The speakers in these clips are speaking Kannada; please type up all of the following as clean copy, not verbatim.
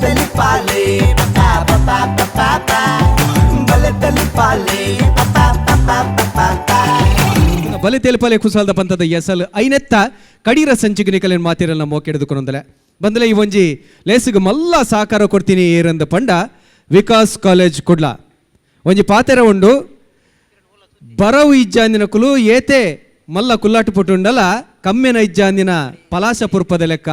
ಬಲೆತಲಿ ಪಾಲೆ ಬಲೆತಲಿ ಪಾಲೆ ಬಲೆ ತೆಲುಪಾಲೆ ಕುಸಾಲ್ದ ಪಂತದ ಎಸಲ್ ಐನೆತ್ತ ಕಡೀರ ಸಂಚಿಗೆ ನಿಕಲಿನ ಮಾತಿರಲ್ಲ ಮೋಕೆಡೆದುಕೊಂಡಲೆ ಬಂದಲೆ ಈ ಒಂಜಿ ಲೇಸಿಗೆ ಮಲ್ಲ ಸಹಕಾರ ಕೊಡ್ತೀನಿ ಏರಂದ ಪಂಡ ವಿಕಾಸ್ ಕಾಲೇಜ್ ಕುಡ್ಲ ಒಂಜಿ ಪಾತೆರ ಉಂಡು ಬರವು ಇಜ್ಜಾಂದಿನ ಕುಲು ಏತೆ ಮಲ್ಲ ಕುಲ್ಲಾಟು ಪುಟ್ಟುಂಡಲ ಕಮ್ಮೆನ ಇಜ್ಜಾಂದಿನ ಪಲಾಶ ಪುರ್ಪದ ಲೆಕ್ಕ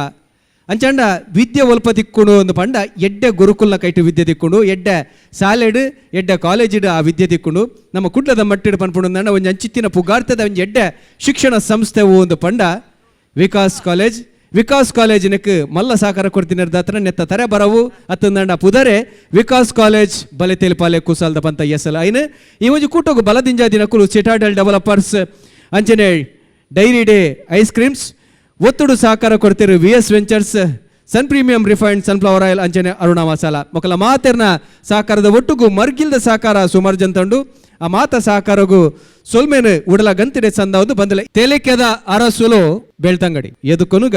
ಅಂಚಂಡ ವಿದ್ಯೆ ಒಲ್ಪ ತಿಕ್ಕೊಂಡು ಒಂದು ಪಂಡ ಎಡ್ಡೆ ಗುರುಕುಲ ಕೈಟು ವಿದ್ಯೆ ತಿಕ್ಕೊಂಡು ಎಡ್ಡೆ ಶಾಲೆಡ್ ಎಡ್ಡೆ ಕಾಲೇಜಿಡ್ ಆ ವಿದ್ಯೆ ತಿಕ್ಕೊಂಡು ನಮ್ಮ ಕುಡ್ಲದ ಮಟ್ಟಿಡ್ ಪನ್ಪುಂಡು ಒಂಜಿ ಅಂಚಿತ್ತಿನ ಪುಗಾರ್ತದ ಒಂಜಿ ಎಡ್ಡೆ ಶಿಕ್ಷಣ ಸಂಸ್ಥೆ ಒಂದು ಪಂಡ ವಿಕಾಸ್ ಕಾಲೇಜಿನಕ್ಕೆ ಮಲ್ಲ ಸಹಕಾರ ಕೊಡ್ತೀನಿ ಹತ್ರ ನೆತ್ತ ತರೆ ಬರವು ಅತ್ತಂದಂಡ ಪುದರೆ ವಿಕಾಸ್ ಕಾಲೇಜ್ ಬಲೆ ತೆಲುಪಾಲೆ ಕುಸಾಲ್ದ ಪಂತ ಎಸಲ್ ಐನ್ ಈ ಒಂಜಿ ಕೂಟೋಗು ಬಲದಿಂಜ ದಿನಕ್ಕೂ ಸಿಟಾಡೆಲ್ ಡೆವಲಪರ್ಸ್ ಅಂಚನೆ ಡೈರಿ ಡೇ ಐಸ್ ಕ್ರೀಮ್ಸ್ ಒತ್ತುಡು ಸಹಕಾರ ಕೊಡ್ತಿರು VS ವೆಂಚರ್ಸ್ ಸನ್ ಪ್ರೀಮಿಯಂ ರಿಫೈನ್ಡ್ ಸನ್ಫ್ಲವರ್ ಆಯಿಲ್ ಅಂಚನೆ ಅರುಣ ಮಸಾಲ ಮೊಕಲ ಮಾತೆರ್ನ ಸಹಕಾರದ ಒಟ್ಟುಗು ಮರ್ಗಿಲ್ದ ಸಹಕಾರ ಸುಮಾರು ಜಂತಂಡು ಆ ಮಾತ ಸಹಕಾರಗೂ ಸೊಲ್ಮೇನು ಉಡಲ ಗಂತಿಡೆ ಸಂದವುದು ಬಂದಲೆ ತೇಲಿಕೆದ ಅರಸುಲು ಬೆಳ್ತಂಗಡಿ ಎದುಕೊನುಗ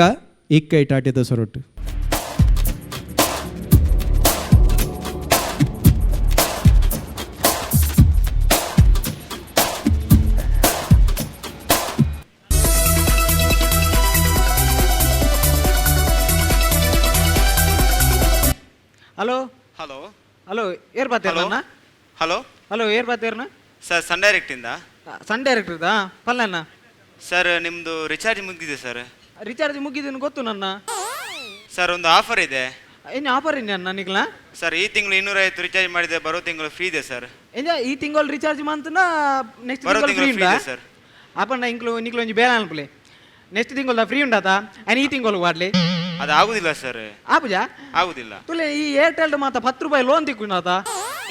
ಇಕ್ಕೈ ಟಾಟಿದ ಸೊರೊಟ್ಟು ಹಲೋ ಹಲೋ ಹಲೋ ಏರ್ ಬಾತೇರ್ನ ಹಲೋ ಹಲೋ ಏರ್ ಬಾತೇರ್ನ ಸರ್ ಸನ್ ಡೈರೆಕ್ಟಿಂದ ಸನ್ ಡೈರೆಕ್ಟರ್ದಾ ಪಲ್ಲಣ್ಣ ಸರ್ ನಿಮ್ಮದು ರಿಚಾರ್ಜ್ ಮುಗಿದಿದೆ ಸರ್. ರಿಚಾರ್ಜ್ ಮುಗಿದೀನಿ ಗೊತ್ತು ನನ್ನ ಸರ್ ಒಂದು ಆಫರ್ ಇದೆ. ಏನು ಆಫರ್ ಇದೆ ನನಗಿಲ್ಲ ಸರ್ ಈ ತಿಂಗಳು 250 ರಿಚಾರ್ಜ್ ಮಾಡಿದೆ, ಬರೋ ತಿಂಗಳು ಫ್ರೀ ಇದೆ ಸರ್. ಈ ತಿಂಗಳು ರಿಚಾರ್ಜ್ ಮಂತನ ನೆಕ್ಸ್ಟ್ ಬರೋ ತಿಂಗಳು ತಿಂಗಳು ಫ್ರೀ ಫ್ರೀ ಉಂಟಾ ಇದೆ ಸರ್. ಆಪಣ್ಣ ಇಂಕ್ಲು ಒಂಜಿ ಬೇಡ ಅನ್ಪಲೆ ನೆಕ್ಸ್ಟ್ ತಿಂಗಳು ಫ್ರೀ ಉಂಟಾತ ಈ ತಿಂಗಳು ವಾಡ್ಲಿ ಅದು ಆಗುದಿಲ್ಲ ಸರ್, ಆಪುಜಾ ಆಗುದಿಲ್ಲ. ತುಲೆ ಈ ಏರ್ಟೆಲ್ ಮಾತ 10 ರೂಪಾಯಿ ಲೋನ್ ತಿಕ್ಕುನಾತ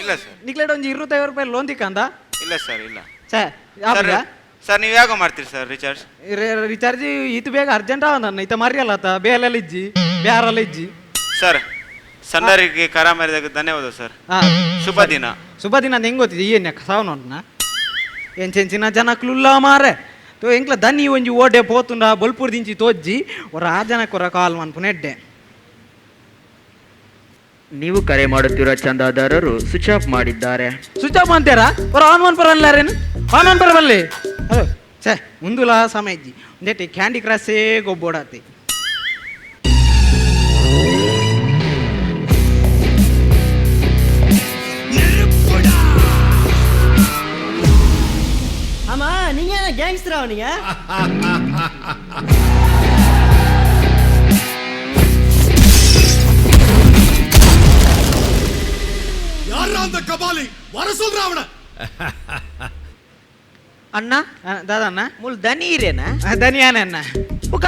ಇಲ್ಲ ಸರ್. ನಿಕ್ಲೇಟ್ ಒಂಜಿ 25 ರೂಪಾಯಿ ಲೋನ್ ತಿಕ್ಕಂದ ಇಲ್ಲ ಸರ್, ಇಲ್ಲ ಸರ್ ಆಪುಜಾ ಸರ್. ನೀವು ಯಾವಾಗ ಮಾಡ್ತೀರಿ ಸರ್ ರಿಚಾರ್ಜ್? ರಿಚಾರ್ಜ್ ಇದು ಬೇಗ ಅರ್ಜೆಂಟ್ ಆವ ನನ್ನ ಇತ್ತ ಮರಿಯಲ್ಲತ್ತ ಬೇಲೆಲ್ಲ ಇಜ್ಜಿ ಬ್ಯಾರಲ್ಲ ಇಜ್ಜಿ ಸರ್. ಸಂಡರಿಗೆ ಕರ ಮಾಡಿದಾಗ ಧನ್ಯವಾದ ಸರ್. ಶುಭ ದಿನ. ಶುಭ ದಿನ ಅಂತ ಹೆಂಗ್ ಗೊತ್ತಿದೆ ಏನ್ ಸಾವನ ಎಂಚಿನ ಜನಕ್ಲುಲ್ಲ ಮಾರೆ ತೋ ಎಂಕ್ಲ ದನಿ ಒಂಜಿ ಓಡೆ ಪೋತುಂಡ ಬಲ್ಪುರ್ ದಿಂಚಿ ತೋಜ್ಜಿ ರಾಜನಕೊರ ಕಾಲ್ ಮನ್ಪು ನೆಡ್ಡೆ. ನೀವು ಕರೆ ಮಾಡುತ್ತಿರುವ ಚಂದಾದಾರರು ಸ್ವಿಚ್ ಆಫ್ ಮಾಡಿದ್ದಾರೆ. ಸ್ವಿಚ್ ಆಫ್ ಅಂತೀರಾ ಆನ್ ಮನ್ ಪರಲ್ಲಾರೇನು ಆನ್ ಮನ್ ಪರ ಬಲ್ಲಿ ಅದು ಛೇ ಮುಂದುಲ ಸಮಯ ಇಜ್ಜಿ ಒಂದೇಟಿ ಕ್ಯಾಂಡಿ ಕ್ರಾಸೇ ಗೊಬ್ಬೋಡಾತಿ. ஆமா நீங்க என்ன கேங்ஸ்டரா நீங்க? யாரா அந்த கபாலி வர சொல்றா அவன. ಅಣ್ಣ ದಾದಾ ಅಣ್ಣ ಮುಲ್ ದನಿ ಇರೇನ ದನಿಯಾನೆ ಅಣ್ಣ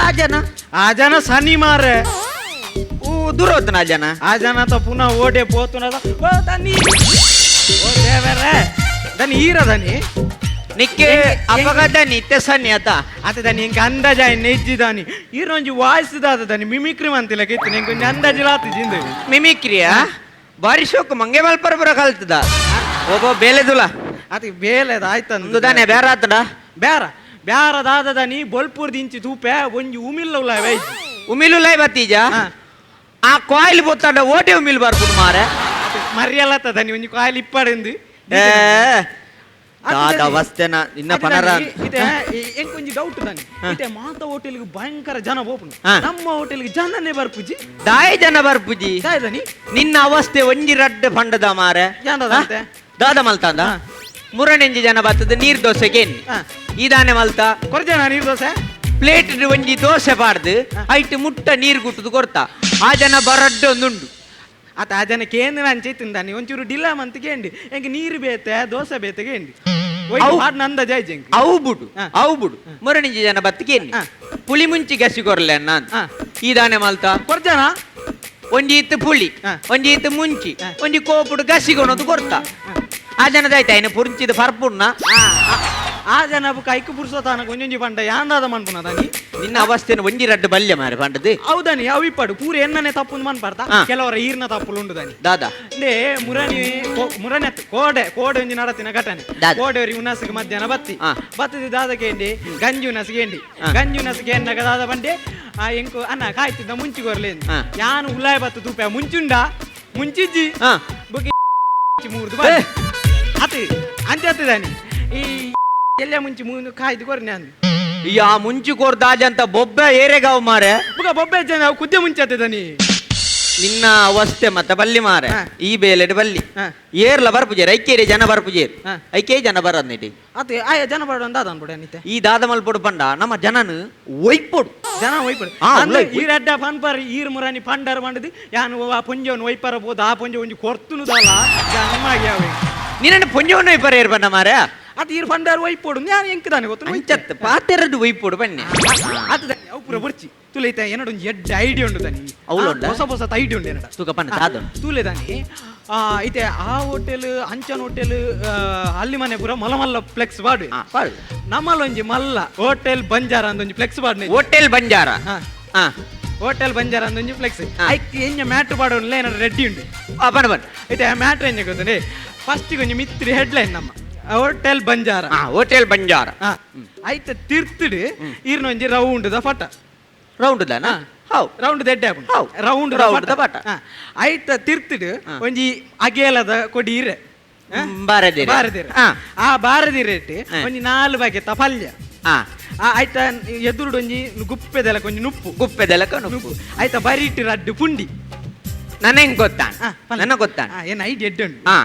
ಆಜನ ಆಜನ ಸನಿ ಮಾರೆ ದುರೋತನ ಜನ ಆ ಜನ ತ ಪುನಃ ಓಡೆ ಪೋತುನದ ಓ ದನಿ ಓ ದೇವರೇ ದನಿ ಈರ ದನಿ ನಿಕ್ಕೆ ಅಪಗದ ನಿತ್ಯ ಸನ್ಯತ ಆತ ದನಿ ಇಂಕ ಅಂದಾಜ ನೆಜ್ಜಿದಾನಿ ಈರೊಂಜಿ ವಾಯ್ಸ್ ದಾದ ದನಿ ಮಿಮಿಕ್ರಿ ಮಂತಿಲ ಕಿತ್ತು ನಿಂಗೆ ಒಂಜಿ ಅಂದಾಜಿಲಾತಿ ಜಿಂದ ಮಿಮಿಕ್ರಿಯ ಬಾರಿ ಶೋಕ್ ಮಂಗೆ ಮಲ್ಪರ ಬರ ಕಲ್ತದ ಒಬ್ಬ ಬೇಲೆದುಲ ಅತಿ ಬೇಲೆದ ಆಯ್ತಂದು ದಾನೆ ಬೇರೆ ಆತಡ ಬೇರ ಬೇರ ದಾದ ದನಿ ಬಲ್ಪುರ್ ದಿಂಚಿ ತೂಪೆ ಒಂಜಿ ಉಮಿಲ್ಲ ವೈಜಿ ಉಮಿಲು ಲೈ ಬತ್ತೀಜ ಆ ಕಾಯಿಲ್ ಬೊತ್ತಾಡ ಓಟೆ ಉಮಿಲ್ ಬರ್ಪುಡು ಮಾರೆ ಮರಿಯಲ್ಲತ್ತ ದನಿ ಒಂಜಿ ಕಾಯಿಲ್ ಇಪ್ಪಡೆಂದು ಅವಸ್ಥೆನ ಇನ್ನ ಪನರ ಎಂಕೊಂಜಿ ಡೌಟ್ ದನಿ ಇತ್ತೆ ಮಾತ ಹೋಟೆಲ್ಗೆ ಭಯಂಕರ ಜನ ಬೋಪುನು ನಮ್ಮ ಹೋಟೆಲ್ಗೆ ಜನನೇ ಬರ್ಪುಜಿ ದಾಯ್ ಜನ ಬರ್ಪುಜಿ ದನಿ ನಿನ್ನ ಅವಸ್ಥೆ ಒಂಜಿ ರಡ್ಡೆ ಫಂಡದ ಮಾರೆ ದಾದ ಮಲ್ತಾಂದ ಮುರಣೆಂಜಿ ಜನ ಬರ್ತದೆ ನೀರ್ ದೋಸೆಗೆ ಇದಾನೆ ಮಲ್ತ ಕೊರ್ಜನ ನೀರ್ ದೋಸೆ ಪ್ಲೇಟ್ ಒಂಜಿ ದೋಸೆ ಪಾಡ್ದು ಐಟ್ ಮುಟ್ಟ ನೀರ್ ಗುಟ್ಟದು ಕೊಡ್ತಾ ಆ ಜನ ಬರಡ್ಡೆ ಒಂದುಂಡು ಆತ ಆ ಜನ ಕೇಂದ್ರ ಅಂಚೈತಿಂದಾನಿ ಒಂಚೂರು ಡಿಲಾ ಮಂತ್ ಕೇಂಡಿ ಎಂಗೆ ನೀರು ಬೇತೆ ದೋಸೆ ಬೇತೆ ಕೇಂಡಿ ನಂದ ಜೈ ಜಂಕ್ ಅವು ಬಿಡು ಮುರಣೆಂಜಿ ಜನ ಬತ್ತಕೇನಿ ಪುಳಿ ಮುಂಚಿ ಗಸಿ ಕೊರ್ಲೆ ನಾನು ಇದಾನೆ ಮಲ್ತ ಕೊರ್ಜನ ಒಂಜಿ ಇತ್ತು ಪುಳಿ ಒಂಜಿ ಇತ್ತು ಮುಂಚಿ ಒಂಜಿ ಕೋಪುಡು ಗಸಿಗೊನದು ಕೊಡ್ತಾ ಆ ಜನದಾಯ್ತಾ ಇನ್ನು ಪುರ್ಚಿದ ಪರ್ಪುಣ್ಣ ಆ ಜನ ಕೈಕು ಪುರ್ಸೋತಾನ ಒಂಜೊಂಜಿ ಪಂಡ ಯಾಂದಾದ ಮನ್ಪುನದಾನಿ ನಿನ್ನ ಅವಸ್ಥೆನ ಒಂಜಿ ರಡ್ಡು ಬಲ್ಯ ಮಾರೆ ಪಂಡದು ಹೌದಾನಿ ಅವು ಇಪ್ಪಡು ಪೂರ ಎಣ್ಣನೆ ತಪ್ಪು ಮನ್ಪಡ್ತಾ ಕೆಲವರ ಈರ್ನ ತಪ್ಪುಲು ಉಂಡು ದಾನಿ ದಾದಾ ಅಂದ್ರೆ ಮುರಣಿ ಕೋಡೆ ಒಂಜಿ ನಡತಿನ ಘಟನೆ ಕೋಡೆಯವ್ರಿಗೆ ಉನ್ನಸಿಗೆ ಮಧ್ಯಾಹ್ನ ಬತ್ತಿದ ದಾದಕ್ಕೆ ಎಂಡಿ ಗಂಜಿ ಉನ್ನಸಿಗೆ ಎನ್ನಗ ದಾದ ಬಂಡೆ ಎಂಕು ಅನ್ನ ಕಾಯ್ತಿದ್ದ ಮುಂಚಿಗೊರ್ಲೆ ಯಾನು ಉಲ್ಲಾಯ ಬತ್ತು ತೂಪೆ ಮುಂಚುಂಡ ಮುಂಚಿಜ್ಜಿ ಹಾ ಬುಗಿ ಮೂರ್ದು ಅತಿ ಅಂತೆ ಹತ್ತದಾನಿ ಈ ಎಲ್ಲ ಮುಂಚಿ ಮೂನು ಕಾಯ್ದು ಕೊರ್ ನಾನು ಯಾ ಮುಂಚಿ ಕೋರ್ದಾಜ ಅಂತ ಬೊಬ್ಬೆ ಏರೆಗಾವ್ ಮಾರೆ ಬುಗ ಬೊಬ್ಬೆ ಜನ ಕುದ್ದೆ ಮುಂಚೆ ಹತ್ತದಾನಿ ನಿನ್ನ ಅವಸ್ಥೆ ಮತ್ತೆ ಬಲ್ಲಿ ಮಾರೆ ಹಾ. ಈ ಬೇಲೆಡ್ ಬಲ್ಲಿ ಹಾ. ಏರ್ಲ ಬರ್ಪುಜೇರ್ ಐಕೇರಿ ಜನ ಬರ್ಪುಜೇರ್ ಹಾ. ಐಕೆ ಜನ ಬರದ್ನಿಟಿ ಅತಿ ಆಯ ಜನ ಬಾಡು ಅಂತ ಅನ್ಬಿಡ ನಿತ್ತೆ ಈ ದಾದ ಮಲ್ಪೊಡು ಪಂಡ ನಮ್ಮ ಜನನು ಒಯ್ಪೊಡು ಜನ ಒಯ್ಪಡು ಆ, ಅಂದ್ರೆ ಉಳ್ಳಾಯ್ ಈ ರೆಡ್ಡ ಪನ್ಪರ್ ಈರ್ ಮುರಾನಿ ಪಂಡರ್ ಮಾಡಿದ್ ಯಾನು ಆ ಪುಂಜವನ್ನು ಒಯ್ಪರ ಬೋದು ಆ ಪುಂಜ ಒಂಜಿ ಕೊರ್ತುನುದಲ್ಲ ನಮ್ಮಾಗಿ ಅವೆ ನಿನ್ನ ಪುಂಜವನ್ನು ಒಯ್ಪರ ಏರ್ ಬಣ್ಣ ಮಾರೆ ಅದು ಈರ್ ಪಂಡರ್ ಒಯ್ಪೊಡು ನಾನು ಎಂಕದಾನೆ ಗೊತ್ತು ಅಂಚತ್ ಪಾತೆರಡು ಒಯ್ಪೊಡು ಬನ್ನಿ ಅದು ಅವು ಪೂರ ಬರ್ಚಿ ತುಲೈತ ಏನಡೊಂದು ಎಡ್ಡ ಐಡಿಯಾ ಉಂಡು ದಾನಿ ಅವ್ಲುಂಡ? ಹೊಸ ಹೊಸ ಐಡಿಯಾ ಉಂಡು ಏನಡ ಸುಖ ಪಣ್ಣ ಸಾಧು ತೂಲೆ ದಾನಿ ಐತೆ ಆ ಹೋಟೆಲ್ ಅಂಚನ್ ಹೋಟೆಲ್ ಅಲ್ಲಿ ಮನೆ ಪೂರ ಮಲ್ಲ ಮಲ್ಲ ಫ್ಲೆಕ್ಸ್ ಬಾಡು ನಮ್ಮಲ್ಲೊಂಜಿ ಮಲ್ಲ ಹೋಟೆಲ್ ಬಂಜಾರ ಅಂದೊಂಜಿ ಫ್ಲೆಕ್ಸ್ ಬಾಡ್ನೆ ಹೋಟೆಲ್ ಬಂಜಾರ ಹಾ ಹಾ ಹೋಟೆಲ್ ಬಂಜಾರ ಅಂದೊಂಜಿ ಫ್ಲೆಕ್ಸ್ ಹಾ. ಐಕ್ ಎಂಜ ಮ್ಯಾಟ್ ಬಾಡೋನ್ಲ ಏನಾರು ರೆಡ್ಡಿ ಉಂಡು ಬಣ್ಣ ಬಣ್ಣ ಐತೆ ಆ ಮ್ಯಾಟ್ ಎಂಜ ಗೊತ್ತಂಡೆ ಫಸ್ಟ್ ಕೊಂಚ ಮಿತ್ರಿ ಹೆಡ್ಲೈನ್ ನಮ್ಮ ಹೋಟೆಲ್ ಬಂಜಾರ ಹಾ ಹೋಟೆಲ್ ಬಂಜಾರ ಐತೆ ತಿರ್ತಿಡು ಈರ್ನೊಂಜಿ ರೌಂಡ್ ದ ಫಟ ರೌಂಡ್ ದಾನ ಹೌ ರೌಂಡ್ ದೆಡ್ಡೆ ಹೌ. ರೌಂಡ್ round ದ ಪಟ. ಐತ ತಿರ್ತಿಡು ಒಂಜಿ ಅಗೇಲದ ಕೊಡಿ ಇರೆ ಬಾರದಿರಿ ಬಾರದಿರ ಹಾ ಆ ಬಾರದಿರೇಟ್ ಒಂಜಿ 4 ಬಗೆತ ಪಲ್ಯ ಹಾ ಆಯ್ತ ಎದುರುಡು ಒಂಜಿ ಗುಪ್ಪೆದೆಲ ಕೊಂಚ ನುಪ್ಪು ಗುಪ್ಪೆದೆಲಕ ನುಪ್ಪು ಆಯ್ತ ಬರೀಟ್ ರಡ್ಡು ಪುಂಡಿ ನನಗೆ ಗೊತ್ತಾಣ ಹಾ, ಪಲ್ಯ. ನನಗೆ ಗೊತ್ತಾಣ ಏನ್ ಐಡಿ ಎಡ್ಡು ಉಂಟು ಹಾ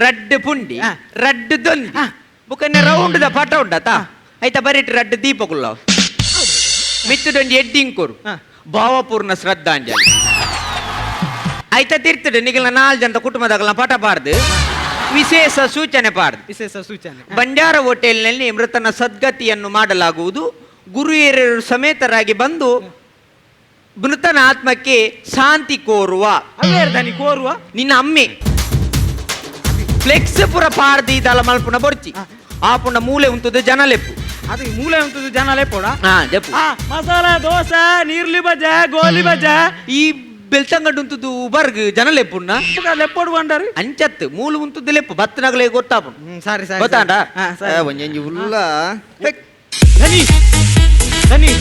ರಡ್ಡು ಪುಂಡಿ ಹಾ. ರಡ್ಡು ದೊಂದಿ ಹಾ. ಬುಕ್ಕನೆ ರೌಂಡ್ ದ ಪಟ ಉಂಡತ ಐತ ಬರೀಟ್ ರಡ್ಡು ದೀಪಗುಲ್ಲವ್ ಮಿತ್ತುದೊಂದು ಎಡ್ಡಿಂಗ್ ಕೊರು ಹಾ. ಭಾವಪೂರ್ಣ ಶ್ರದ್ಧಾಂಜಲಿ ಐತ ತಿರ್ತದೆ ನಿಗಲ 4 ಜನದ ಕುಟುಂಬದಾಗಲ ಪಟ ಪಾಡ್ದು ವಿಶೇಷ ಸೂಚನೆ ಪಾಡ್ದು ವಿಶೇಷ ಸೂಚನೆ ಬಂಜಾರ ಹೋಟೆಲ್ನಲ್ಲಿ ಮೃತನ ಸದ್ಗತಿಯನ್ನು ಮಾಡಲಾಗುವುದು ಗುರು ಹಿರಿಯರು ಸಮೇತರಾಗಿ ಬಂದು ಮೃತನ ಆತ್ಮಕ್ಕೆ ಶಾಂತಿ ಕೋರುವ ಅವೇ ದಾನಿ ಕೋರುವ ನಿನ್ನ ಅಮ್ಮೆ ಫ್ಲೆಕ್ಸ್ ಪುರ ಪಾರ್ದಿ ದಲ ಮಲ್ಪುನ ಬೊರ್ಚಿ ಆಪುಂಡ ಮೂಲೆ ಉಂತುದು ಜನ ಲೆಪ್ಪು ಅದು ಮೂಲೆ ಉಂಟು ಜನ ಲೇಪೋಡ ಹಾ ಜಪ್ಪು ಮಸಾಲ ದೋಸೆ ನೀರ್ಲಿ ಬಜ ಗೋಲಿ ಬಜ ಈ ಬೆಳ್ತಂಗಡ್ ಉಂತುದು ಬರ್ಗ್ ಜನ ಲೆಪ್ಪುಣ್ಣ ಲೆಪ್ಪೋಡು ಬಂಡಾರು ಅಂಚತ್ ಮೂಲು ಉಂತುದು ಲೆಪ್ಪು ಬತ್ತನಗಲೇ ಗೊತ್ತಾಪು ಸರಿ ಸರಿ ಗೊತ್ತಾಂಡ ಹಾ, ಸರಿ. ಒಂಜಿ ಉಲ್ಲ ಧನಿ ಧನಿ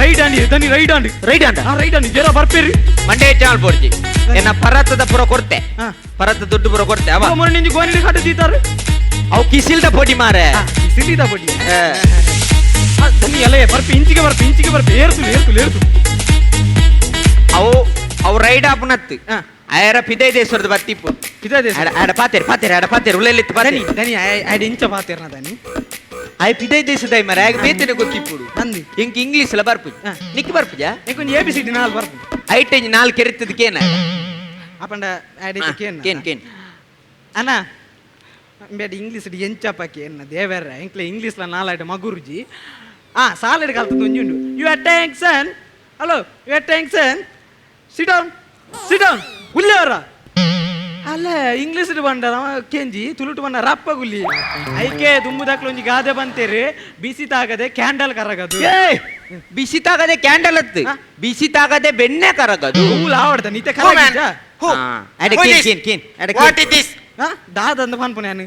ರೈಟ್ ಆಂಡಿ ಧನಿ ರೈಟ್ ಆಂಡಿ ರೈಟ್ ಅಂಡ ರೈಟ್ ಆಂಡಿ ಜರ ಬರ್ಪೇರಿ ಮಂಡೇ ಚಾಲ್ ಬೋರ್ಜಿ ಎನ್ನ ಪರತದ ಪುರ ಕೊಡ್ತೆ ಹಾ. ಪರತ ದುಡ್ಡು ಪುರ ಕೊಡ್ತೆ ಅವ ಮೊನ್ನೆ ನಿಂಜಿ ಗೋನಿಡಿ ಕಟ್ಟು ದೀತಾರೆ ಅವು ಕಿಸಿಲ್ದ ಪೊಡಿ ಮಾರೆ ಸಿಟಿದ ಬಡ್ಡಿ ಏ. ಧನಿ ಎಲ್ಲ ಬರ್ಪಿ ಇಂಚಿಗೆ ಬರ್ಪಿ ಏರ್ತು ಅವು ರೈಡ್ ಆಪುನತ್ತು ಹಾ. ಅಯರ ಪಿದೈದೇಶ್ವರದ ಬತ್ತಿಪ್ಪು ಇದೇ ಆಡ ಪಾತೆರ್ ಉಳ್ಳೆಲ್ಲಿತ್ತು ಧನಿ ಪಾತೆ ಧನಿ ಐದು ಇಂಚ ಪಾತೇರ್ನ ಧನಿ ಆಯ್ ಪಿದೈದೇಶದ ಮರ ಆಗ ಬೇತನೆ ಗೊತ್ತಿಪ್ಪುಡು ನಂದಿ ಇಂಕ್ ಇಂಗ್ಲೀಷ್ ಲ ಬರ್ಪು ಹಾ. ನಿಕ್ಕಿ ಬರ್ಪುಜ ಕೊಂಚ ABCD 4 ಬರ್ಪು ಐಟೆಂಜ್ 4 ಕೆರಿತದಕ್ಕೇನ ಅಪಂಡ ಐಡಿ ಕೇನ್ ಅಣ್ಣ ಬೇಡ ಇಂಗ್ಲೀಷ್ ಎಂಚಪ್ಪಕ್ಕೆ ಎನ್ನ ದೇವರ ಎಂಕ್ಲೆ ಇಂಗ್ಲೀಷ್ಲ ನಾಲಾಯ್ಟ ಮಗುರುಜಿ ಸಾಲಡ್ ಕಲ್ತದ್ದು ಒಂಜಿ ಉಂಡು ಯು ಆರ್ ಟ್ಯಾಂಕ್ಸನ್ ಹಲೋ ಯು ಆರ್ ಟ್ಯಾಂಕ್ಸನ್ ಸಿಟ್ ಡೌನ್ ಗುಲ್ಲಿ ಅವರ ಅಲ್ಲ ಇಂಗ್ಲೀಷ್ ಬಂಡ ಕೆಂಜಿ ತುಳುಟು ಬಣ್ಣ ರಪ್ಪ ಗುಲ್ಲಿ ಐಕೆ ದುಂಬುದಾಕ್ಲ ಒಂಜಿ ಗಾದೆ ಬಂತೇರಿ ಬಿಸಿ ತಾಗದೆ ಕ್ಯಾಂಡಲ್ ಕರಗದು ಬಿಸಿ ತಾಗದೆ ಕ್ಯಾಂಡಲ್ ಹತ್ತು ಹಾ. ಬಿಸಿ ತಾಗದೆ ಬೆಣ್ಣೆ ಕರಗದು ಹೂಲ ಆವಡ್ದ ನೀತೆ ಕರಗಿದ್ದ ವಾಟ್ ಇಸ್ ದಿಸ್ ದಾದಂದ ಪಾನ್ಪು ನಾನು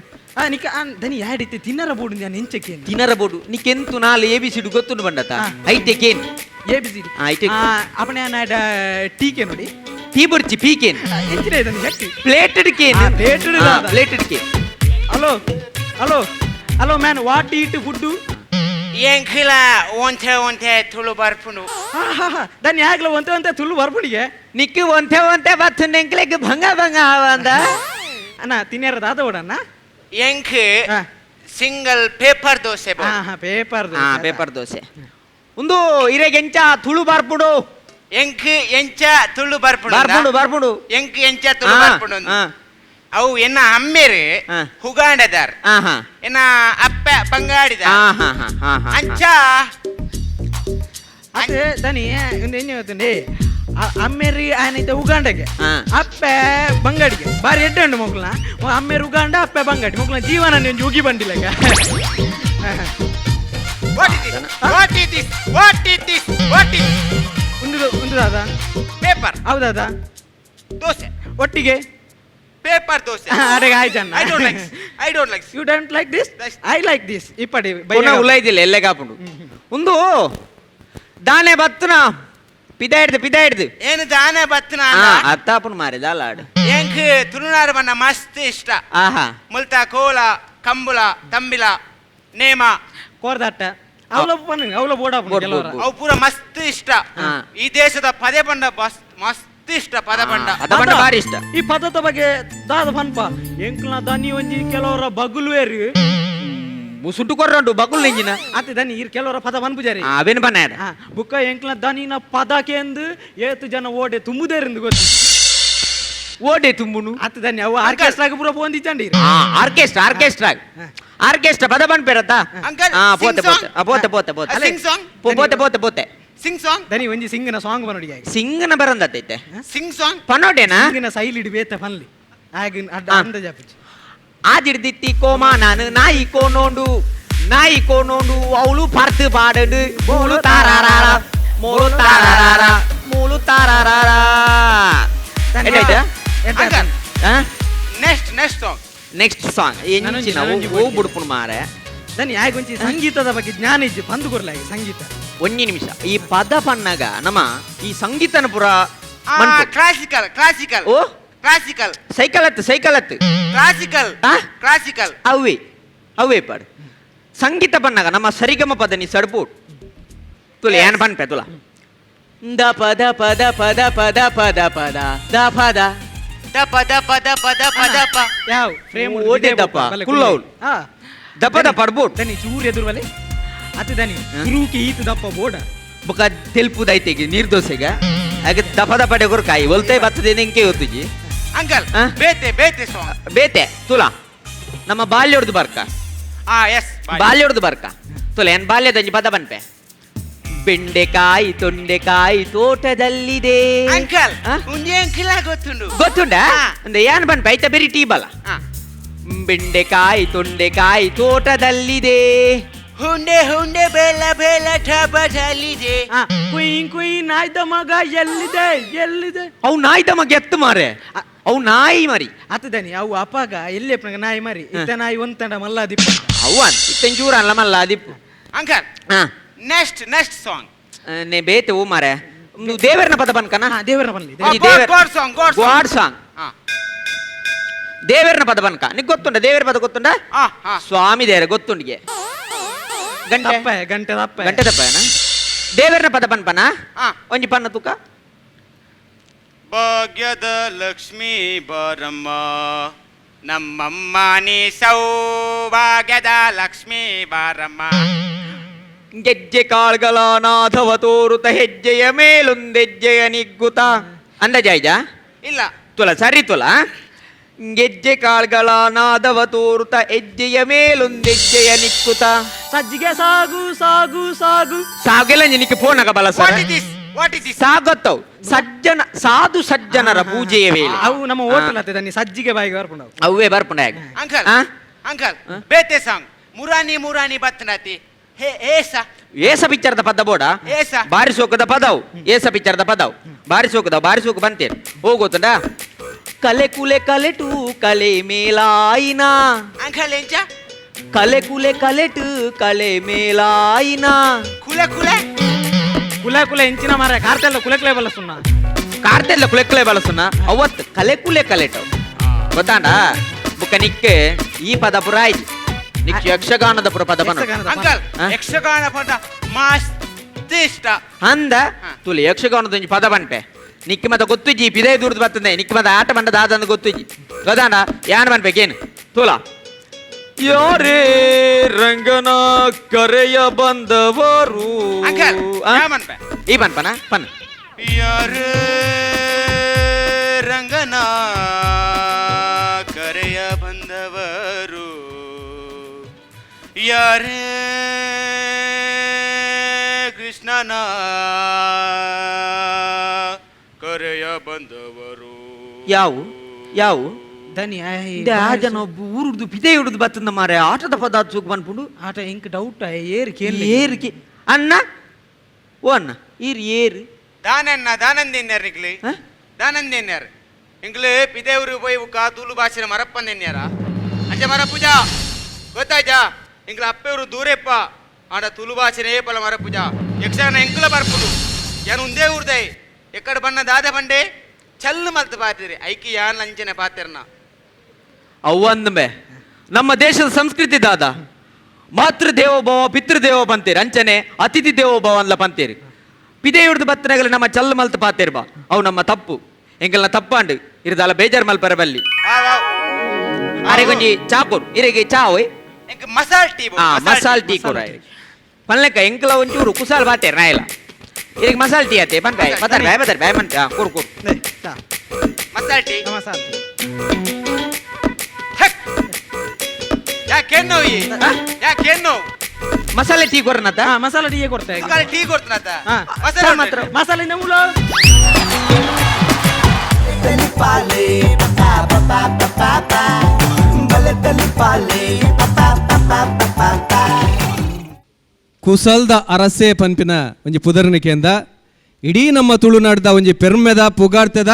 ನಿಕ ದನಿ ಯಾಡಿತ್ತೆ ತಿನ್ನರ ಬೋಡು ನಾನು ಎಂಚಕ್ಕೆ ತಿನ್ನರ ಬೋಡು ನಿಕ್ಕೆಂತು ನಾಲ್ ಎಬಿಸಿಡು ಗೊತ್ತುಂಡು ಬಂಡತ ಐತೆ ಕೇನ್ ABCD ಆಯ್ತು. ಅಪನೆ ನಾಡ ಟೀಕೆ ನೋಡಿ ಟೀ ಬುರ್ಚಿ ಪೀಕೇನ್ ಎಂಚಿನ ಇದನ್ನು ಹೆಟ್ಟಿ ಪ್ಲೇಟೆಡ್ ಕೇನ್ plated ದಾದ. Plated cane hello man what eat food ಎಂಕಿಲ ಒಂತೆ ತುಳು ಬರ್ಪುನು ದನಿ ಆಗ್ಲ ಒಂತೆ ತುಳು ಬರ್ಬಿಡಿಗೆ ನಿಕ್ಕಿ ಒಂತೆ ಬತ್ತು ನೆಂಕ್ಲೆಗ್ ಭಂಗ ಆವಂದ ಅಣ್ಣ ತಿನ್ಯಾರ ದಾದ ಓಡಣ್ಣ ಎಂಕ್ ಹಾ. Single paper dosa paper paper dosa ಒಂದು ಇರೆಗೆಂಚ ತುಳು ಬಾರ್ಪುಡು ಎಂಕ್ ಎಂಚ ತುಳು ಬರ್ಪುನು ಬಾರ್ಪುಡು ಎಂಕ್ ಎಂಚ ತುಳು ಬರ್ಪುನು ಅವು ಎನ್ನ ಅಮ್ಮೆರು ಹಾ. ಹುಗಾಂಡದಾರ್ ಹಾ ಎನ್ನ ಅಪ್ಪ ಬಂಗಾಡಿದ ಅಂಚ ಅದೇ ದನಿ ಒಂದು ಹೆಣ್ಣು ಗೊತ್ತುಂಡಿ ಅಮ್ಮೇರಿ ಆಯ್ನೈತೆ ಉಗಾಂಡಗೆ ಹಾ. ಅಪ್ಪೆ ಬಂಗಾಡಿಗೆ ಬಾರಿ ಎಡ್ಡಂಡು ಮಕ್ಕಳನ್ನ ಅಮ್ಮೇರು ಉಗಾಂಡ ಅಪ್ಪೆ ಬಂಗಾಡಿ ಮಕ್ಕಳನ್ನ ಜೀವನ ನೀವು ಉಗಿ ಬಂದಿಲ್ಲ ಈಗ ಒಂದು ದಾದ ಪೇಪರ್ ಹೌದಾದ ದೋಸೆ ಒಟ್ಟಿಗೆ ಪೇಪರ್ ದೋಸೆ ಅಡೆಗೆ ಆಯ್ತಣ್ಣ I don't like you don't like this I like this ಇಪ್ಪಡಿ ಉಳ್ಳೈದಿಲ್ಲ ಎಲ್ಲೆಗಾಪುಂಡು ಒಂದು ದಾನೆ ಬತ್ತುನ ಪಿದಾಯ್ಡ್ದು ಏನು ದಾನ ಬತ್ತನ ಅತ್ತಾಪನ್ ಮಾರಿದ ಅಲ್ಲಾಡು ಎಂಕ್ ತುಳುನಾಡು ಬಣ್ಣ ಮಸ್ತ್ ಇಷ್ಟ ಆಹಾ ಮುಲ್ತ ಕೋಲ ಕಂಬುಲ ತಂಬಿಲ ನೇಮ ಕೋರ್ದಾಟ ಅವಳ ಬೋಡ ಕೆಲವರ ಅವು ಪೂರ ಮಸ್ತ್ ಇಷ್ಟ ಈ ದೇಶದ ಪದೇ ಬಂಡ ಮಸ್ತ್ ಇಷ್ಟ ಪದ ಬಂಡ ಪದ ಬಾರಿ ಇಷ್ಟ ಈ ಪದದ ಬಗ್ಗೆ ದಾದ ಪನ್ಪ ಎಂಕ್ಲ ದನಿ ಒಂಜಿ ಕೆಲವರ ಬಗುಲ್ವೇರು ಸುಟ್ಟು ಕೊರ್ರಂಡು ಬಗುಲ್ ನೆಂಜಿನ ಅತ್ತೆ ದನಿ ಇರ್ ಕೆಲವರ ಪದ ಪನ್ಪುಜಾರಿ ಅವೇನು ಬನ್ನಾಡ ಬುಕ್ಕ ಎಂಕ್ಲ ದನಿನ ಪದಕೆಂದು ಏತು ಜನ ಓಡೆ ತುಂಬುದೇರಿಂದ ಗೊತ್ತು ಓಡೆ ತುಂಬುನು ಅತ್ತೆ ದನಿ ಅವು ಆರ್ಕೆಸ್ಟ್ರಾಗ ಪೂರ ಪೋಂದಿಚ್ಚಂಡಿ ಆರ್ಕೆಸ್ಟ್ರಾ ಪದ ಬನ್ಪೇರತ್ತ ಅಂಕಲ್ ಪೋತೆ ಸಿಂಗ್ ಸಾಂಗ್ ದನಿ ಒಂಜಿ ಸಿಂಗನ ಸಾಂಗ್ ಬನ್ನೋಡಿ ಸಿಂಗನ ಬರಂದತ್ತೈತೆ ಸಿಂಗ್ ಸಾಂಗ್ ಪನ್ನೋಟೇನಾ ಸಿಂಗನ ಸೈಲ್ ಇಡಿ ಬೇತೆ ಪನ್ಲಿ ಆಗ ಅಂದ ಜಾಪಿಚ್ ಆದಿಡ್ದಿತ್ತಿ ಕೋಮ ನಾನು ನಾಯಿ ಕೋನೋಂಡು ಅವಳು ಪರ್ತು ಪಾಡಡು ಮೂಲು ತಾರಾರಾರ uncle next song next song ಎಂಚಿನ ಓ ಬುಡ್ಪುಣ್ ಮಾರೆ ದನಿ ಆಗೊಂಚಿ ಸಂಗೀತದ ಬಗ್ಗೆ ಜ್ಞಾನ ಇಜ್ಜಿ ಬಂದು ಕೊರ್ಲಾಗಿ ಸಂಗೀತ ಒಂಜಿ ನಿಮಿಷ ಈ ಪದ ಪನ್ನಗ ನಮ್ಮ ಈ ಸಂಗೀತನ ಪುರ ಕ್ಲಾಸಿಕಲ್ ಓ ಕ್ಲಾಸಿಕಲ್ ಸೈಕಲ್ ಹತ್ತು ಕ್ಲಾಸಿಕಲ್ ಅವೇ ಪಾಡು ಸಂಗೀತ ಪನ್ನಗ ನಮ್ಮ ಸರಿಗಮ ಪದ ನೀ ಸಡ್ಪುಟ್ ತುಲ ಏನ್ ಪನ್ಪೆ ತುಲ ದ ಪದ ಪದ ಪದ ಪದ ಪದ ಪದ ದ ಪದ ಯಾವ ಫ್ರೇಮ್ ಓಡೆ ದಪ್ಪ ಕುಲ್ಲೌಲ್ ದಪದ ಪಡ್ಬೋಟ್ ದನಿ ಚೂರು ಎದುರುವಲೆ ಅತ್ತೆ ದನಿ ಗುರುಕಿ ಈತ ದಪ್ಪ ಬೋಡ ಬೊಕ ತೆಲ್ಪುದೈತೆಗೆ ನಿರ್ದೋಸೆಗ ಹಾಗೆ ದಪದ ಪಡೆ ಕೊರ್ಕಾಯಿ ಒಲ್ತೆ ಬರ್ತದೆ ನೆಂಕೆ ಹೊತ್ತುಜಿ ಅಂಕಲ್ ಬೇತೆ ಸಾಂಗ್ ಬೇತೆ ತುಲ ನಮ್ಮ ಬಾಲ್ಯೊಡ್ದು ಬರ್ಕ ಎಸ್ ಬಾಲ್ಯೊಡ್ದು ಬರ್ಕ ತುಲ ಏನ್ ಬಾಲ್ಯದಂಜಿ ಪದ ಬನ್ಪೆ ಬೆಂಡೆಕಾಯಿ ತೊಂಡೆಕಾಯಿ ತೋಟದಲ್ಲಿದೆ ಅಂಕಲ್ ಉಂಜೆ ಅಂಕಿಲ ಗೊತ್ತುಂಡ ಅಂದ್ರೆ ಏನ್ ಬನ್ಪೆ ಐತ ಬೆರಿ ಟೀ ಬಲ ಬೆಂಡೆಕಾಯಿ ತೊಂಡೆಕಾಯಿ ತೋಟದಲ್ಲಿದೆ ಹುಂಡೆ ಬೇಲ ಟಬದಲ್ಲಿದೆ ಕುಯ್ ನಾಯ್ದ ಮಗ ಎಲ್ಲಿದೆ ಅವು ನಾಯ್ದ ಮಗ ಎತ್ತು ಮಾರೆ ಅವು ನಾಯಿ ಮರಿ ಅತ್ತ ದನಿ ಅವು ಅಪ್ಪಾಗ ಎಲ್ಲಿ ನಾಯಿ ಮರಿ ಇತ್ತ ನಾಯಿ ಒಂತಂಡ ಮಲ್ಲ ದಿಪ್ಪ ಅವು ಇತ್ತಂಚೂರ ಅಲ್ಲ ಮಲ್ಲ ದಿಪ್ಪು ಅಂಕಲ್ ನೆಕ್ಸ್ಟ್ ಸಾಂಗ್ ನೇ ಬೇತೆ ಓ ಮಾರೆ ದೇವರನ ಪದ ಬನ್ಕನ ದೇವರ ಬನ್ಲಿ ಗಾಡ್ ಸಾಂಗ್ ದೇವರನ ಪದ ಬನ್ಕ ನಿಗ್ ಗೊತ್ತುಂಡ ದೇವರ ಪದ ಗೊತ್ತುಂಡ ಸ್ವಾಮಿ ದೇವರ ಗೊತ್ತುಂಡಿಗೆ ಗಂಟೆ ದಪ್ಪನ ದೇವರನ ಪದ ಪನ್ಪನ ಒಂಜಿ ಪನ್ನ ತುಕ ಭಾಗ್ಯದ ಲಕ್ಷ್ಮೀ ಬಾರಮ್ಮ ನಮ್ಮಮ್ಮ ನೀ ಸೌಭಾಗ್ಯದ ಲಕ್ಷ್ಮೀ ಬಾರಮ್ಮ ಗೆಜ್ಜೆ ಕಾಳ್ಗಳ ನಾಥವ ತೋರುತ ಹೆಜ್ಜೆಯ ಮೇಲೊಂದೆಜ್ಜೆಯ ನಿಗ್ಗುತ ಅಂದ ಜಾಯ್ಜ ಇಲ್ಲ ತುಲ ಸರಿ ತುಲ ಗೆಜ್ಜೆ ಕಾಳ್ಗಳ ನಾದವ ತೋರುತ ಹೆಜ್ಜೆಯ ಮೇಲೊಂದೆಜ್ಜೆಯ ನಿಕ್ಕುತ ಸಜ್ಜಿಗೆ ಸಾಗು ಸಾಗೆಲ್ಲ ನಿನಗೆ ಫೋನಗ ಬಲ ಸರ್ ವಾಟ್ ಇಸ್ ದಿಸ್ ಸಾಗತ್ತವು ಸಾಧು ಸಜ್ಜನರ ಪೂಜೆಯ ವೇಳೆ ಅವು ನಮ್ಮ ಹೋಟೆಲ್ ಹತ್ತಿದ ನೀ ಸಜ್ಜಿಗೆ ಬಾಯಿಗೆ ಬರ್ಕೊಂಡು ಅವೇ ಬರ್ಪುಂಡ ಅಂಕಲ್ ಬೇತೆ ಸಾಂಗ್ ಮುರಾನಿ ಬತ್ತನತಿ ಹೇ ಏಸ ಪಿಕ್ಚರ್ದ ಪದ ಬೋಡ ಏಸ ಬಾರಿಸೋಕದ ಪದವು ಏಸ ಪಿಕ್ಚರ್ದ ಪದವು ಬಾರಿಸೋಕ ಬಂತೇನೆ ಹೋಗೋತಂಡ ಕಲೆ ಕುಲೆ ಕಲೆಟು ಕಲೆ ಮೇಲಾಯಿನ ಅಂಕಲ್ ಎಂಚ ಕಲೆ ಕುಲೆ ಕಲೆಟು ಕಲೆ ಮೇಲಾಯಿನ ಕುಲೆ ಇಂಚಿನ ಮಾರ ಕಾರ್ತೆಲ್ಲ ಕುಲೆ ಬಲಸುನ್ನ ಕಾರ್ತೆಲ್ಲ ಕುಲೆಕ್ಕಲೆ ಬಳಸುನ್ನ ಅವತ್ತು ಕಲೆ ಕುಲೆ ಕಲೆಟು ಗೊತ್ತಾಂಡ ಬುಕ್ಕ ನಿಕ್ಕೆ ಈ ಪದ ಪುರ ಆಯ್ತು ನಿಕ್ ಯಕ್ಷಗಾನದ ಪುರ ಪದ ಬನ ಅಂಕಲ್ ಯಕ್ಷಗಾನ ಪದ ಮಸ್ತ್ ಇಷ್ಟ ಅಂದ ತುಲಿ ಯಕ್ಷಗಾನದ ಒಂಜಿ ಪದ ಬನ್ಪೆ ನಿಕ್ಕಿ ಮತ ಗೊತ್ತುಜಿ ಪಿದೇ ದೂರದ್ ಬರ್ತದೆ ನಿಕ್ಕಿ ಮತ ಆಟ ಬಂಡದ ಆದಂದು ಗೊತ್ತುಜಿ ಗೊತ್ತಾಂಡ ಯಾನ್ ಬನ್ಬೇಕೇನು ತುಲ ಯಾರೇ ರಂಗನ ಕರೆಯ ಬಂದವರು ಅಂಕಲ್ ಬನ್ಪೆ ಈ ಬನ್ಪನ ಪನ್ ಯಾರೇ ರಂಗನ ಕರೆಯ ಬಂದವರು ಯಾರೇ ಕೃಷ್ಣನ ಕರೆಯ ಬಂದವರು ಯಾವು ದನಿ ಜನ ಊರುದು ಪಿದೆ ಹಿಡಿದು ಬರ್ತದ ಮಾರೆ ಆಟದ ಪದ ಚೂಕ್ ಬಂದ್ಬಿಡು ಆಟ ಇಂಕ್ ಡೌಟ್ ಏರ್ಕೆ ಅಣ್ಣ ಓ ಅಣ್ಣ ಏರು ದಾನಂದೇನ್ಯಾರ ಇಂಗ್ಲೇ ಪಿದೇವ್ರು போய் ತೂಲು ಭಾಷೆ ಮರಪ್ಪಂದೇನ್ಯಾರ ಅಂಚೆ ಮರ ಪೂಜಾ ಗೊತ್ತಾಯ್ತಾ ಇಂಗ್ಲ ಅಪ್ಪೆವ್ರು ದೂರೆಪ್ಪ ಆಡ ತುಳು ಭಾಷೆನೇ ಪಲ ಮರ ಪೂಜಾ ಯಕ್ಷಗಾನ ಎಂಕುಲ ಬರ್ಪುಡು ಯಾನು ಒಂದೇ ಊರ್ದೆ ಎಕ್ಕಡ ಬಣ್ಣ ದಾದ ಬಂಡೆ ಚಲ್ಲು ಮಲ್ತು ಪಾತಿರಿ ಐಕಿ ಯಾನ್ ಲಂಚನೆ ಪಾತಿರ್ನ ಅವ್ವಂದಮೆ ನಮ್ಮ ದೇಶದ ಸಂಸ್ಕೃತಿ ದಾದ ಮಾತೃ ದೇವೋಭವ ಪಿತೃದೇವೋ ಬಂತೀರಿ ಅಂಚನೆ ಅತಿಥಿ ದೇವೋಭವ ಅನ್ಲ ಬಂತೀರಿ ಪಿದೆ ಹಿಡಿದು ಬತ್ತನೆಗಳು ನಮ್ಮ ಚಲ್ಲು ಮಲ್ತು ಪಾತೇರಿ ಬಾ ಅವು ನಮ್ಮ ತಪ್ಪು ಎಂಗೆಲ್ಲ ತಪ್ಪಾಂಡು ಇರದಲ್ಲ ಬೇಜಾರು ಮಲ್ಪರ ಬಲ್ಲಿ ಅರೆಗೊಂಜಿ ಚಾಕೂರು ಇರೆಗೆ ಚಾವೋಯ್ ಎಂಕ ಮಸಾಲ್ ಟೀ ಮಸಾಲ್ ಟೀ ಕೂಡ ಪನ್ಲೆಕ್ಕ ಎಂಕಲ ಒಂಚೂರು ಕುಸಾಲ್ ಬಾತೇರಿ ನಾಯಿಲ್ಲ ಇರೆಗೆ ಮಸಾಲ್ ಟೀ ಆತೆ ಬಂದ ಬದರ್ ಬಾಯ್ ಮಂಟ ಕೂರು ಕೂರು ನೇ, ಚಾ. ಮಸಾಲ್ ಟೀ ಮಸಾಲೆ ಟೀ. ಯಾಕೇನು ಯಾಕೇನು ಮಸಾಲೆ ಟೀ ಕೊರನತ ಹಾ ಮಸಾಲೆ ಟೀಯೇ ಕೊಡ್ತೇವೆ ಮಸಾಲೆ ಟೀ ಕೊಡ್ತಾನಂತ ಹಾ ಮಸಾಲೆ ಮಾತ್ರ ಮಸಾಲೆ ಮೂಲ Telipale, pa pa pa pa pa pa. Bale telipale, pa pa pa pa pa pa pa. ಕುಸಲ್ದ ಅರಸೆ ಪನ್ಪಿನ ಒಂಜಿ ಪುದರ್ನಿಕೆಯಿಂದ ಇಡೀ ನಮ್ಮ ತುಳುನಾಡ್ದ ಒಂಜಿ ಪೆರ್ಮೆದ ಪುಗಾಡ್ತದ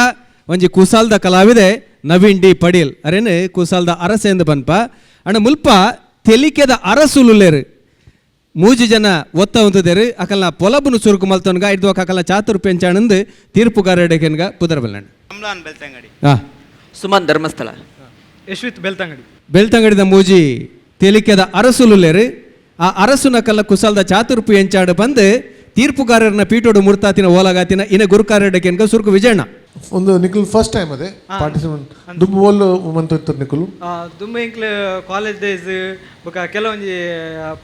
ಒಂಜಿ ಕುಸಾಲ್ದ ಕಲಾವಿದೆ ನವೀನ್ ಡಿ ಪಡೀಲ್ ಅರೇನು ಕುಸಾಲ್ದ ಅರಸೆ ಎಂದು ಪನ್ಪ ಅಣ್ಣ ಮುಲ್ಪ ತೆಲಿಕೆದ ಅರಸುಲುಲೇರು ಮೂಜಿ ಜನ ಒತ್ತ ಹೊಂದಿದೇರು ಅಕಲ್ನ ಪೊಲಬುನು ಸುರುಕು ಮಲ್ತೊನ್ಗ ಇಡ್ದು ಅಕಲ್ನ ಚಾತುರ್ ಪೆಂಚಾಣಂದು ತೀರ್ಪುಗಾರಡೆಗೆನ್ಗ ಪುದರ್ಬಲ್ಲಾಣ ಅಮ್ಲಾನ್ ಬೆಳ್ತಂಗಡಿ ಸುಮನ್ ಧರ್ಮಸ್ಥಳ ಯಶ್ವಿತ್ ಬೆಳ್ತಂಗಡಿ ಬೆಳ್ತಂಗಡಿದ ಮೂಜಿ ತೆಲಿಕೆದ ಅರಸುಲುಲೇರು ಆ ಅರಸುನ ಕಲ್ಲ ಕುಸಲ್ದ ಚಾತುರ್ಪು ಎಂಚಾಡು ಬಂದು ತೀರ್ಪುಗಾರರನ್ನ ಪೀಟೋಡು ಮುರ್ತಾತಿನ ಓಲಾಗಾತಿನ ಇನ್ನ ಗುರುಕಾರಡೆಗೆನ್ಗ ಸುರುಕು ವಿಜಯಣ್ಣ ಒಂದು ನಿಖಿಲ್ ಫಸ್ಟ್ ಟೈಮ್ ಅದೇ ಪಾರ್ಟಿಸಿಪೇಟ್ ದುಂಬು ಓಲ್ ಮಂತ ನಿಖಿಲು ತುಂಬ ಇಂಕ್ಲೆ ಕಾಲೇಜ್ ಡೇಸ್ ಬೊಕ ಕೆಲವೊಂಜಿ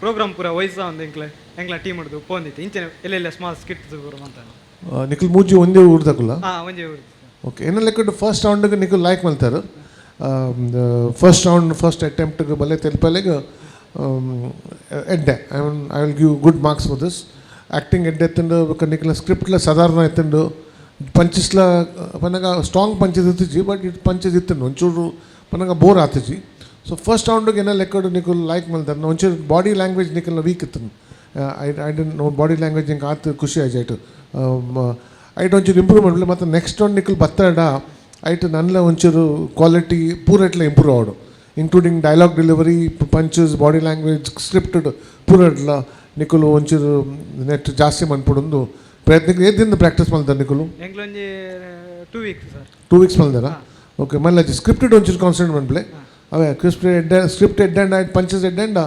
ಪ್ರೋಗ್ರಾಮ್ ಪೂರ ವಯಸ್ಸ ಒಂದು ಎಂಕ್ಲ ಟೀಮ್ ಹಿಡಿದು ಪೋಂದಿತ್ತು ಇಂಚನೆ ಎಲ್ಲೆಲ್ಲ ಸ್ಮಾಲ್ ಸ್ಕಿಟ್ಸ್ ಪೂರ ಅಂತ ನಿಖಿಲ್ ಮೂಜಿ ಒಂದೇ ಊರ್ದಕುಲ್ಲ ಒಂಜಿ ಊರು ಓಕೆ ಏನ ಲೆಕ್ಕ ಫಸ್ಟ್ ರೌಂಡ್ಗೆ ನಿಖಿಲ್ ಲೈಕ್ ಮಾಡ್ತಾರೆ ಫಸ್ಟ್ ರೌಂಡ್ ಫಸ್ಟ್ ಅಟೆಂಪ್ಟ್ಗೆ ಬಲ್ಲೆ ತೆಲ್ಪಲೆಗೆ ಎಡ್ಡೆ I will give good marks for this acting ಎಡ್ಡೆ ಎತ್ತಂಡು ನಿಖಿಲ ಸ್ಕ್ರಿಪ್ಟ್ಲ ಸಾಧಾರಣ ಎತ್ತಂಡು ಪಂಚಸ್ಲ ಪನಗ ಸ್ಟ್ರಾಂಗ್ ಪಂಚಸ್ ಇತ್ತಿಜಿ ಬಟ್ ಇಟ್ ಪಂಚಸ್ ಇತ್ತಂಡು ಒಂಚೂರು ಪನಗ ಬೋರ್ ಆತಿಜಿ ಸೊ ಫಸ್ಟ್ ರೌಂಡ್ಗೆ ಏನ ಲೆಕ್ಕಡು ನಿಖಿಲ್ ಲೈಕ್ ಮಾಡ್ತಾರೆ ಒಂಚೂರು ಬಾಡಿ ಲ್ಯಾಂಗ್ವೇಜ್ ನಿಖಿಲ್ನ ವೀಕ್ ಇತ್ತನು I don't know body language ಹಿಂಗೆ ಆತು ಖುಷಿ ಆಯ್ತು ಐಟ್ ಒಂಚೂರು ಇಂಪ್ರೂವ್ ಮಾಡಲಿ ಮತ್ತು ನೆಕ್ಸ್ಟ್ ರೌಂಡ್ ನಿಖಿಲ್ ಬತ್ತಾಡ ಐಟ್ ನನ್ಲ ಒಂಚೂರು ಕ್ವಾಲಿಟಿ ಪೂರಟ್ಲ ಇಂಪ್ರೂವ್ ಆಡು including dialogue delivery punches body language scripted ಪೂರಟ್ಲ ನಿಖಿಲು ಒಂಚೂರು ನೆಟ್ ಜಾಸ್ತಿ ಮನ್ಪಡೊಂದು ಪ್ರಯತ್ನಕ್ಕೆ ಏದಿಂದ ಪ್ರಾಕ್ಟೀಸ್ ಮಾಡ್ತಾರೆ ನಿಖಿಲು ಎಂಕ್ಲೊಂಜಿ 2 ವೀಕ್ಸ್ ಸರ್ 2 ವೀಕ್ಸ್ ಮಾಡ್ದಾರ ಓಕೆ ಮళ్ళీ ಸ್ಕ್ರಿಪ್ಟೆಡ್ ಒಂಚೂರು ಕಾನ್ಸಂಟ್ರೇಟ್ ಮಾಡ್ಲೆ ಅವೇ ಸ್ಕ್ರಿಪ್ಟ್ ಎಡ್ ಆ್ಯಂಡ್ ಆಯ್ತು ಪಂಚಸ್ ಎಡ್ ಆ್ಯಂಡ್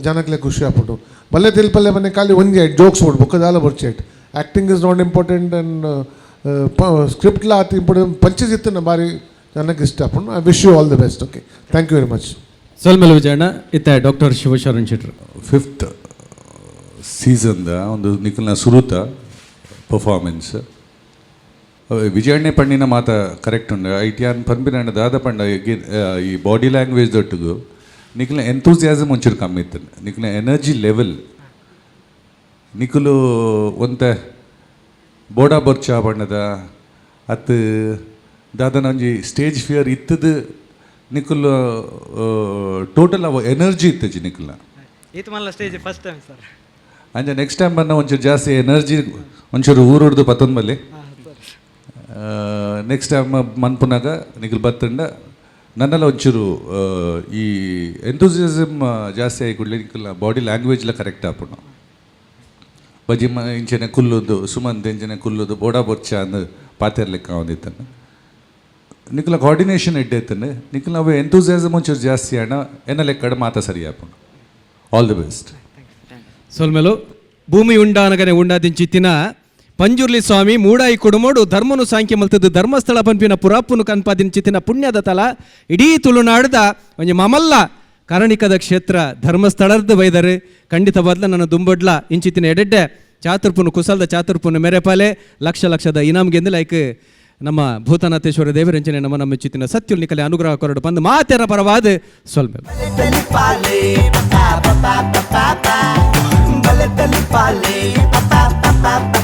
ಜನಕ್ಲೆ ಖುಷಿ ಆಗ್ಬಿಟ್ಟು ಬಲ್ಲೆ ತಿಲ್ಪಲ್ಲೆ ಮನೆ ಖಾಲಿ ಒಂದೇ ಜೋಕ್ಸ್ ಬಿಡ್ಬೇಕು ಅದಾಲ ಬರ್ಚೇಟ್ acting is not important and ಸ್ಕ್ರಿಪ್ಟ್ಲ ಆತ ಇಂಪಾರ್ಟೆಂಟ್ ಪಂಚಸ್ ಇತ್ತು ಭಾರಿ ಜನಕ್ಕೆ ಇಷ್ಟ ಆಗ್ಬಿಟ್ಟು I wish you all the best okay thank you very much ಸಲ್ಮೇಲೆ ವಿಜಯಣ್ಣ ಇತ್ತ ಡಾಕ್ಟರ್ ಶಿವಶರಣ್ ಶೆಟ್ರು ಫಿಫ್ತ್ ಸೀಸನ್ದ ಒಂದು ನಿಖಲ್ನ ಸುರುತ ಪರ್ಫಾರ್ಮೆನ್ಸ್ ವಿಜಯಣ್ಣೆ ಪಣ್ಣಿನ ಮಾತ ಕರೆಕ್ಟ್ ಉಂಡು ಐಟಿಯಾನ್ ಪನ್ಪಿನ ದಾದ ಪಂಡ ಈ ಬಾಡಿ ಲ್ಯಾಂಗ್ವೇಜ್ ದೊಟ್ಟಿಗೂ ನಿಖಲ್ನ ಎಂತೂಸಿಯಾಸಮ್ ಒಂಚೂರು ಕಮ್ಮಿ ಇತ್ತು ನಿಖಲ್ನ ಎನರ್ಜಿ ಲೆವೆಲ್ ನಿಖಲು ಒಂತ ಬೋಡಾ ಬರ್ಚಾ ಬಣ್ಣದ ಅತ್ತು ದಾದನ ಒಂಜಿ ಸ್ಟೇಜ್ ಫಿಯರ್ ಇತ್ತದು ನಿಖಲ್ ಟೋಟಲ್ ಅವ ಎನರ್ಜಿ ಇತ್ತಜಿ ನಿಖಲ್ನ ಈತ ಮಲ್ಲ ಸ್ಟೇಜ್ ಫಸ್ಟ್ ಟೈಮ್ ಸರ್ ಅಂಚೆ ನೆಕ್ಸ್ಟ್ ಟೈಮ್ ಬಂದ ಒಂಚೂರು ಜಾಸ್ತಿ ಎನರ್ಜಿ ಒಂಚೂರು ಊರುಡ್ದು ಪತ್ತೊಂದು ಬಲ್ಲಿ ನೆಕ್ಸ್ಟ್ ಟೈಮ್ ಮನ್ಪುನಾಗ ನಿಖಲ್ ಬತ್ತಂಡ ನನ್ನೆಲ್ಲ ಒಂಚೂರು ಈ ಎಂತೂಸಿಯಸಮ್ ಜಾಸ್ತಿ ಆಗಿ ಕೂಡಲೇ ನಿಖಲ್ ಬಾಡಿ ಲ್ಯಾಂಗ್ವೇಜ್ಲ ಕರೆಕ್ಟ್ ಆಪುಣ ಬಜಿ ಇಂಚನೆ ಕುಲ್ಲುದು ಸುಮಂತ್ ಇಂಚನೆ ಕುಲ್ಲುದು ಬೋಡಾ ಬೊಚ್ಚ ಅಂದು ಪಾತೆರ್ ಲೆಕ್ಕ ಒಂದಿತ್ತನ್ನು ನಿಖಲ ಕೋಆರ್ಡಿನೇಷನ್ ಇಡ್ಡೈತನ್ನು ನಿಖಲ್ ಅವು ಎಂತೂಸಿಯಾಸಮ್ ಒಂಚೂರು ಜಾಸ್ತಿ ಅಣ್ಣ ಎನ್ನ ಲೆಕ್ಕಡ ಮಾತ ಸರಿ ಆಪುಣ ಆಲ್ ದಿ ಬೆಸ್ಟ್ ಸೊಲ್ಮೆಲು ಭೂಮಿ ಉಂಡಾನಗನೆ ಉಂಡಾದಿಂಚಿತ್ತಿನ ಪಂಜುರ್ಲಿ ಸ್ವಾಮಿ ಮೂಡಾಯಿ ಕುಡುಮೋಡು ಧರ್ಮನು ಸಾಂಖ್ಯ ಮಲ್ತದ್ದು ಧರ್ಮಸ್ಥಳ ಪಂಪಿನ ಪುರಾಪುನು ಕನ್ಪಾದಿಂಚಿತ್ತಿನ ಪುಣ್ಯದ ತಲ ಇಡೀ ತುಳುನಾಡ್ದ ಒಂಜಿ ಮಮಲ್ಲ ಕಾರಣಿಕದ ಕ್ಷೇತ್ರ ಧರ್ಮಸ್ಥಳದ ಬೈದರೆ ಖಂಡಿತ ಬದಲ ನನ್ನ ದುಂಬಡ್ಲ ಇಂಚಿತ್ತಿನ ಎಡೆಡ್ಡೆ ಚಾತುರ್ಪುನು ಕುಸಲ್ದ ಚಾತುರ್ಪುನು ಮೆರೆಪಾಲೆ ಲಕ್ಷದ ಇನಾಮ್ಗೆಂದು ಲೈಕ್ ನಮ್ಮ ಭೂತನಾಥೇಶ್ವರ ದೇವರಂಚನೆ ನಮ್ಮ ಚಿತ್ತಿನ ಸತ್ಯುಲ್ ನಿಕಲೆ ಅನುಗ್ರಹ ಕೊರಡು ಬಂದು ಮಾತೆರ ಪರವಾದ ಸ್ವಲ್ಪ Telipale, pa pa pa pa pa pa. Bale telipale, pa pa pa pa pa.